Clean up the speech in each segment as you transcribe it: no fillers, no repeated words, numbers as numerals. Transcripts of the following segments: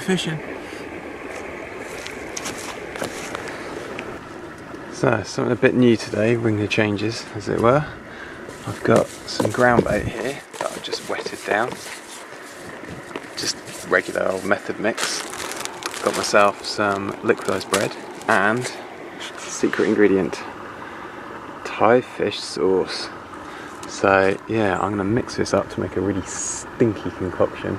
fishing. So, something a bit new today, bring the changes as it were. I've got some ground bait here that I've just wetted down. Just regular old method mix. Got myself some liquidised bread and secret ingredient, Thai fish sauce. So yeah, I'm going to mix this up to make a really stinky concoction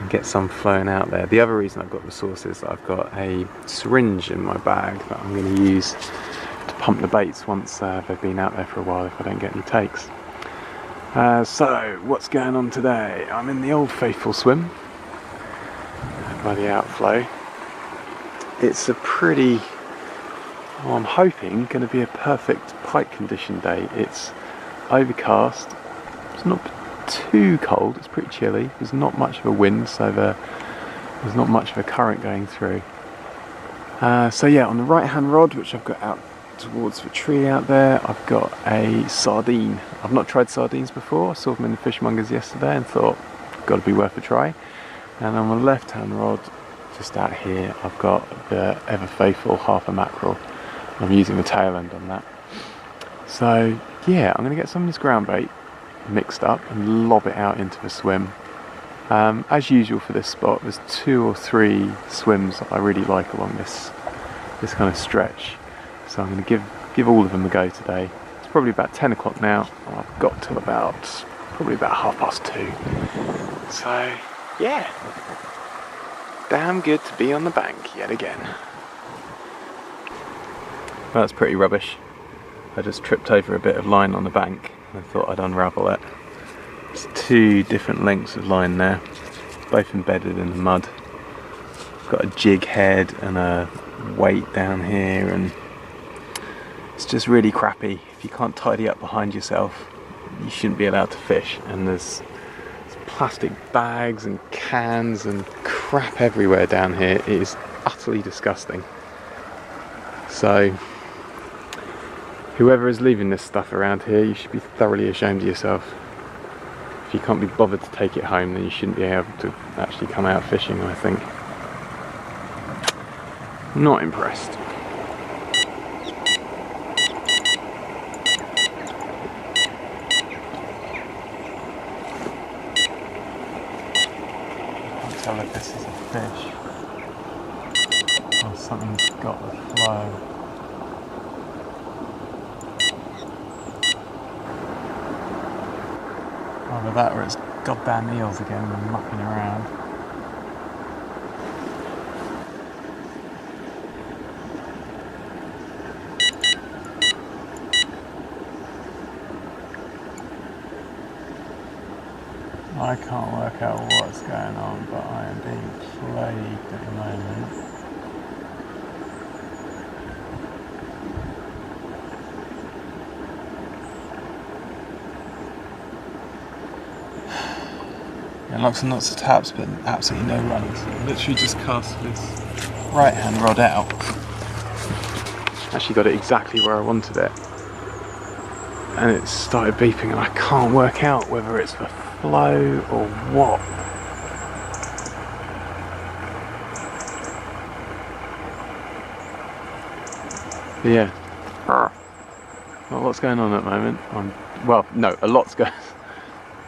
and get some flowing out there. The other reason I've got the sauce is that I've got a syringe in my bag that I'm going to use to pump the baits once they've been out there for a while if I don't get any takes. So what's going on today? I'm in the Old Faithful swim by the outflow. It's a pretty, well, I'm hoping, going to be a perfect pike condition day. It's overcast, it's not too cold, it's pretty chilly, there's not much of a wind, so there's not much of a current going through. So yeah, on the right hand rod, which I've got out towards the tree out there, I've got a sardine. I've not tried sardines before, I saw them in the fishmongers yesterday and thought, got to be worth a try. And on the left hand rod, just out here, I've got the ever faithful half a mackerel. I'm using the tail end on that. So yeah, I'm going to get some of this ground bait mixed up and lob it out into the swim. As usual for this spot, there's 2 or 3 swims that I really like along this kind of stretch. So I'm going to give all of them a go today. It's probably about 10 o'clock now, and I've got till probably about 2:30. So yeah, damn good to be on the bank yet again. That's pretty rubbish. I just tripped over a bit of line on the bank and I thought I'd unravel it. There's 2 different lengths of line there, both embedded in the mud. I've got a jig head and a weight down here, and it's just really crappy. If you can't tidy up behind yourself, you shouldn't be allowed to fish. And there's plastic bags and cans and crap everywhere down here. It is utterly disgusting. So whoever is leaving this stuff around here, you should be thoroughly ashamed of yourself. If you can't be bothered to take it home, then you shouldn't be able to actually come out fishing, I think. Not impressed. I can't tell if this is a fish or something's got the flow. Either that or it's goddamn eels again and mucking around. I can't work out what's going on, but I am being plagued at the moment. Lots and lots of taps, but absolutely no runs. I literally just cast this right hand rod out. Actually got it exactly where I wanted it. And it started beeping and I can't work out whether it's the flow or what. But yeah. Not a lot's going on at the moment.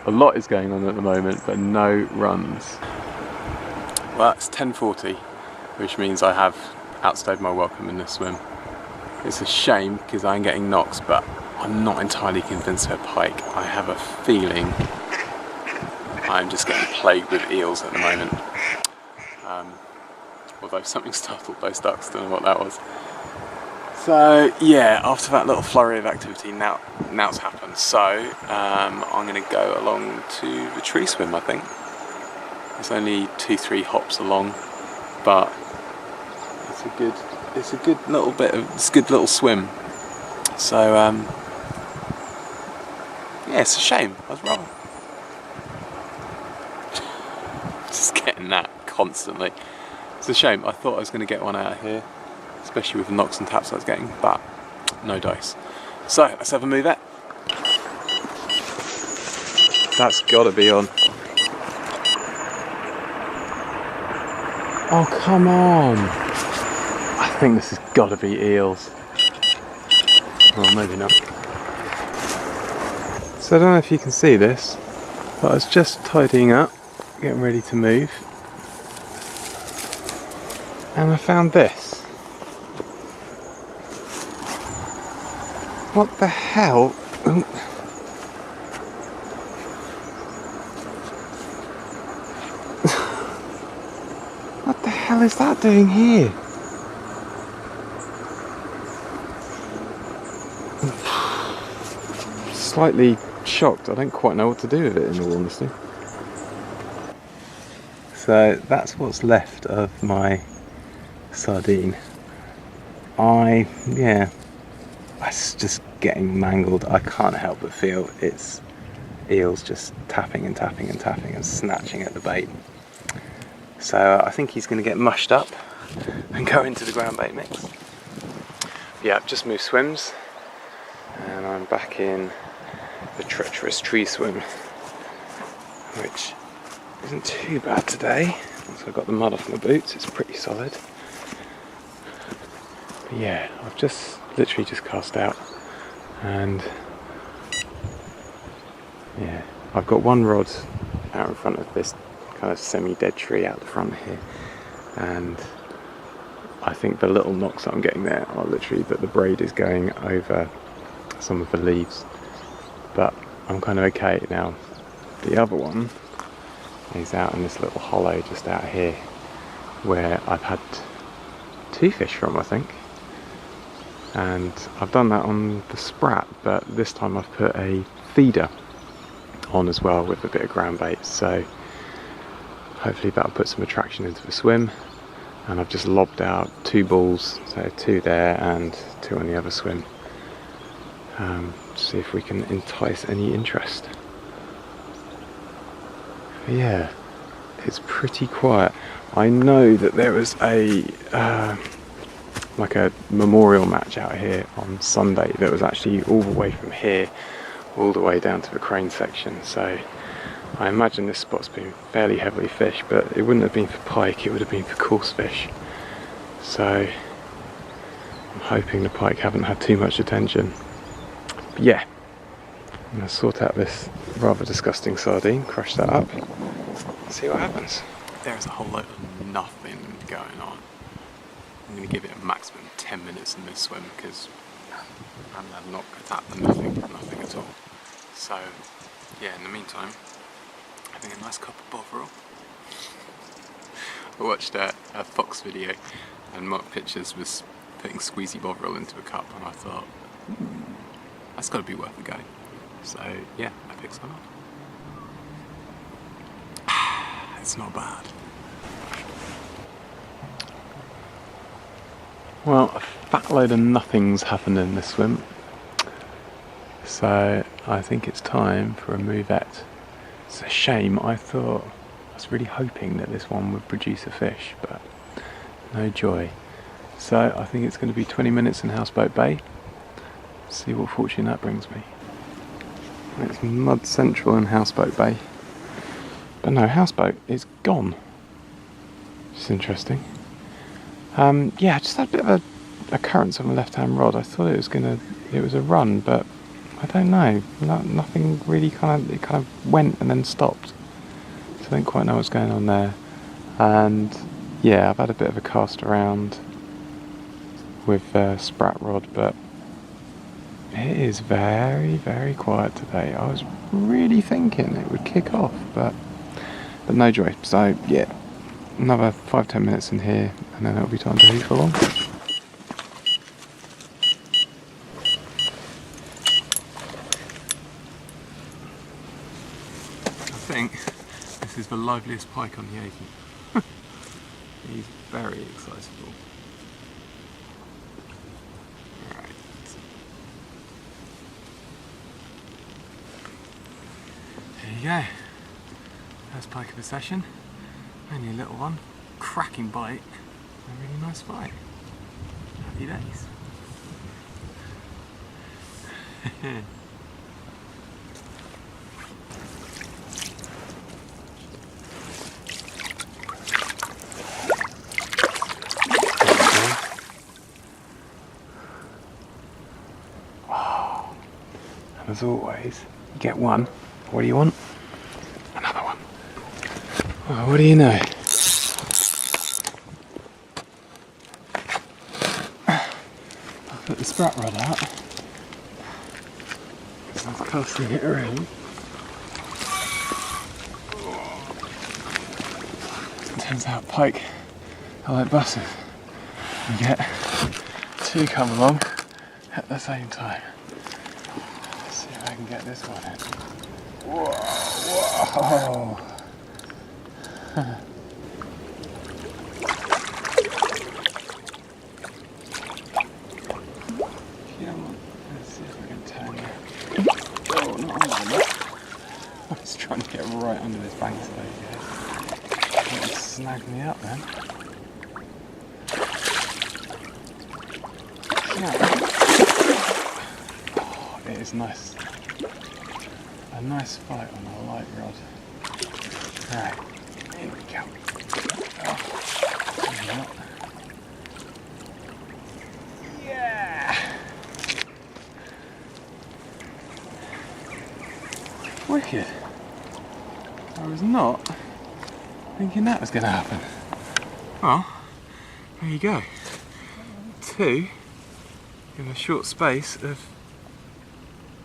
A lot is going on at the moment, but no runs. Well, it's 10:40, which means I have outstayed my welcome in this swim. It's a shame because I'm getting knocks, but I'm not entirely convinced they're pike. I have a feeling I'm just getting plagued with eels at the moment. Although something startled those ducks, don't know what that was. So yeah, after that little flurry of activity, now's happened. So I'm going to go along to the tree swim. I think it's only 2-3 hops along, but it's a good little swim. So yeah, it's a shame. I was wrong. Just getting that constantly. It's a shame. I thought I was going to get one out of here, especially with the knocks and taps I was getting, but no dice. So let's have a move at. That's got to be on. Oh, come on. I think this has got to be eels. Well, maybe not. So I don't know if you can see this, but I was just tidying up, getting ready to move, and I found this. What the hell? What the hell is that doing here? Slightly shocked. I don't quite know what to do with it, in all honesty. So that's what's left of my sardine. It's just getting mangled. I can't help but feel it's eels just tapping and tapping and tapping and snatching at the bait. So I think he's going to get mushed up and go into the ground bait mix. Yeah, I've just moved swims and I'm back in the treacherous tree swim, which isn't too bad today. Once I got the mud off my boots, it's pretty solid. But yeah, I've just literally just cast out, and yeah, I've got one rod out in front of this kind of semi-dead tree out the front here, and I think the little knocks that I'm getting there are literally that the braid is going over some of the leaves, but I'm kind of okay now. The other one is out in this little hollow just out here where I've had 2 fish from, I think, and I've done that on the sprat, but this time I've put a feeder on as well with a bit of ground bait, so hopefully that'll put some attraction into the swim. And I've just lobbed out 2 balls, so 2 there and 2 on the other swim, to see if we can entice any interest. But yeah, it's pretty quiet. I know that there was a like a memorial match out here on Sunday that was actually all the way from here all the way down to the crane section, so I imagine this spot's been fairly heavily fished, but it wouldn't have been for pike, it would have been for coarse fish. So I'm hoping the pike haven't had too much attention. But yeah, I'm going to sort out this rather disgusting sardine, crush that up, and see what happens. There's a whole lot of nothing going on. I'm going to give it a maximum 10 minutes in this swim because I'm not at nothing at all. So yeah, in the meantime, having a nice cup of bovril. I watched a Fox video and Mark Pictures was putting squeezy bovril into a cup, and I thought, that's got to be worth a go. So yeah, I picked some up. It's not bad. Well, a fat load of nothing's happened in this swim, so I think it's time for a movette. It's a shame. I was really hoping that this one would produce a fish, but no joy. So I think it's going to be 20 minutes in Houseboat Bay. See what fortune that brings me. It's mud central in Houseboat Bay, but no, Houseboat is gone. It's interesting. Yeah, I just had a bit of a current on the left-hand rod. I thought it was a run, but I don't know. Nothing really it kind of went and then stopped. So I don't quite know what's going on there. And yeah, I've had a bit of a cast around with sprat rod, but it is very, very quiet today. I was really thinking it would kick off, but no joy. So yeah, another 5-10 minutes in here, and then it'll be time to leave for long. I think this is the liveliest pike on the Avon. He's very excitable. Right. There you go. First pike of the session. Only a little one. Cracking bite. A really nice bite. Happy days. as always, you get one. What do you want? Another one. Well, what do you know? I'll put the sprat rod out. So I'm casting it around. Turns out pike are like buses. You get two come along at the same time. Let's see if I can get this one in. Whoa, whoa! Let's see if I can turn it. Oh, not under that. I was trying to get right under this bank today. It snagged me up then. Oh, it is nice. A nice fight on a light rod. Right, here we go. Oh, yeah! Wicked. I was not thinking that was going to happen. Well, there you go. Two in a short space of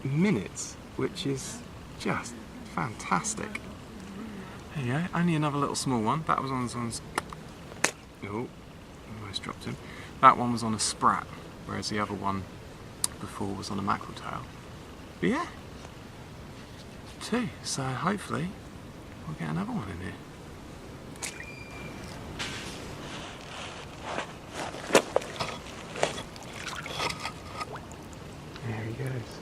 minutes, which is just fantastic. There you go, only another little small one. That was on oh, almost dropped him. That one was on a sprat, whereas the other one before was on a mackerel tail. But yeah, two, so hopefully we'll get another one in here. There he goes.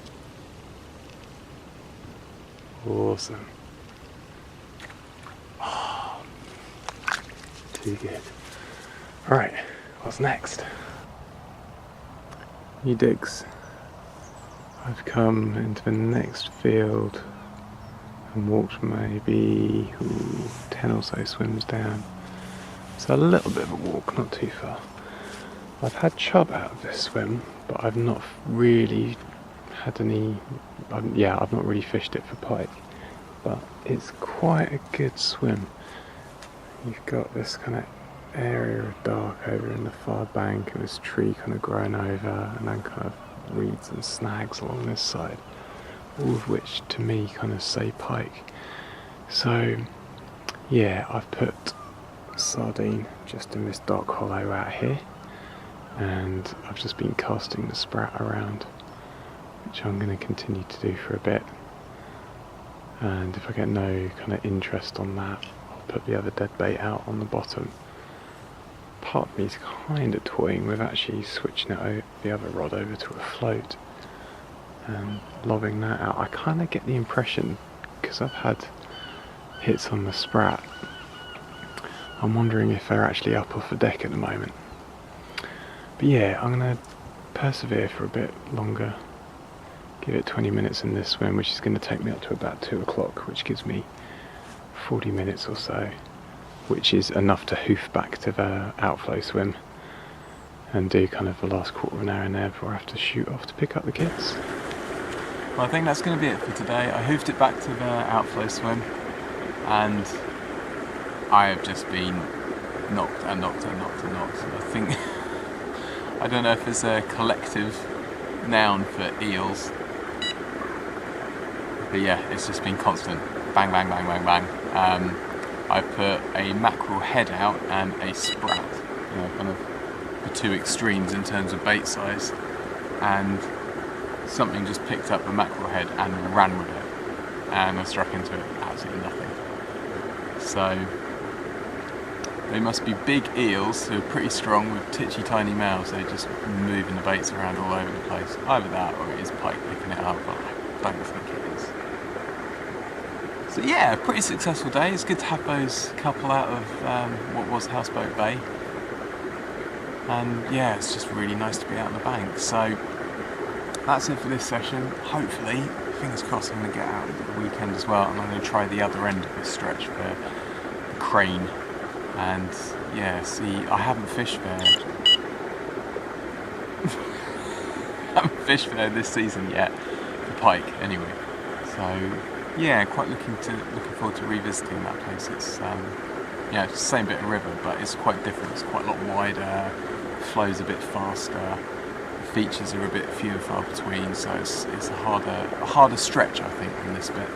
Awesome. Oh, too good. Right, what's next? New digs. I've come into the next field and walked maybe 10 or so swims down. So a little bit of a walk, not too far. I've had chub out of this swim, but I've not really had any, I've not really fished it for pike, but it's quite a good swim. You've got this kind of area of dark over in the far bank and this tree kind of growing over, and then kind of reeds and snags along this side, all of which to me kind of say pike. So yeah, I've put sardine just in this dark hollow out here, and I've just been casting the sprat around, which I'm going to continue to do for a bit, and if I get no kind of interest on that, I'll put the other dead bait out on the bottom. Part of me is kind of toying with actually switching it the other rod over to a float and lobbing that out. I kind of get the impression, because I've had hits on the sprat, I'm wondering if they're actually up off the deck at the moment. But yeah, I'm going to persevere for a bit longer, give it 20 minutes in this swim, which is going to take me up to about 2 o'clock, which gives me 40 minutes or so, which is enough to hoof back to the outflow swim and do kind of the last quarter of an hour in there before I have to shoot off to pick up the kids. Well, I think that's going to be it for today. I hoofed it back to the outflow swim, and I have just been knocked. I think I don't know if there's a collective noun for eels, but yeah, it's just been constant bang, bang, bang, bang, bang. I put a mackerel head out and a sprat, kind of the two extremes in terms of bait size, and something just picked up the mackerel head and ran with it, and I struck into it absolutely nothing. So they must be big eels who are pretty strong with titchy tiny mouths. They're just moving the baits around all over the place. Either that or it is pike picking it up, but I don't think it is. So yeah, pretty successful day. It's good to have those couple out of what was Houseboat Bay. And yeah, it's just really nice to be out on the bank. So that's it for this session. Hopefully, fingers crossed, I'm going to get out at the weekend as well, and I'm going to try the other end of this stretch for the crane. And yeah, see, I haven't fished there. I haven't fished there this season yet. The Pike anyway. So yeah, quite looking forward to revisiting that place. It's yeah, it's the same bit of river, but it's quite different. It's quite a lot wider, flows a bit faster, the features are a bit few and far between, so it's a harder stretch, I think, than this bit.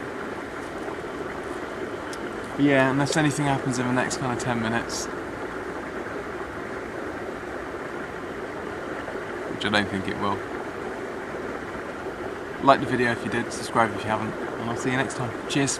But yeah, unless anything happens in the next kind of 10 minutes, which I don't think it will. Like the video if you did, subscribe if you haven't, and I'll see you next time. Cheers!